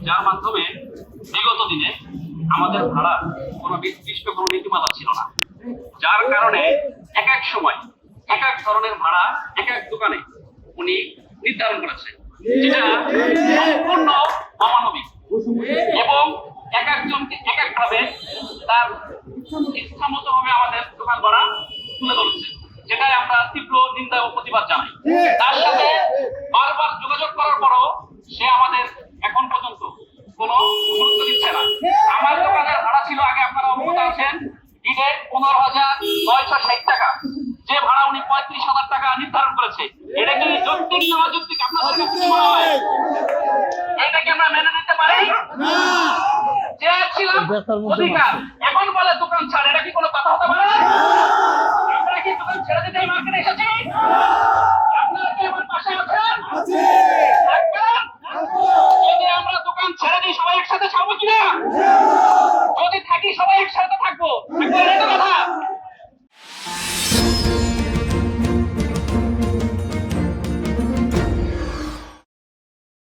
যার মাধ্যমে বিগত দিনে আমাদের ভাড়া কোনো নির্দিষ্ট কোনো নীতিমালা ছিল না, যার কারণে এক এক সময় এক এক ধরনের ভাড়া এক এক দোকানে উনি নির্ধারণ করেছেন, যেটা সম্পূর্ণ অমানবিক এবং এক একজনকে এক এক ভাবে তার ইচ্ছা মতো ভাবে আমাদের দোকান ভাড়া তুলে ধরেছে, যেটাই আমরা তীব্র নিন্দা ও প্রতিবাদ জানাই। তার সাথে বারবার যোগাযোগ করার পরও সে আমাদের এখন পর্যন্ত কোনো গুরুত্ব দিচ্ছে না। আমার দোকানের ভাড়া ছিল আগে, আপনারা অবগত আছেন, দিনে 15,960 টাকা, যে ভাড়া উনি 35,000 টাকা নির্ধারণ করেছে। এটা কি যৌক্তিক না অযৌক্তিক আপনাদের কাছে মনে হয়? এটা কি আমরা মেনে নিতে পারি? যে ছিল অধিকার, এখন বলে দোকান ছাড়, এটা কি কোনো কথা হতে পারে? আমরা কি দোকান ছেড়ে দিতে মার্কেটে এসেছি? আপনারা কি আমার পাশে আছেন? যদি আমরা দোকান ছেড়ে দিই সবাই একসাথে থাকবো কিনা? যদি থাকি সবাই একসাথে থাকবো।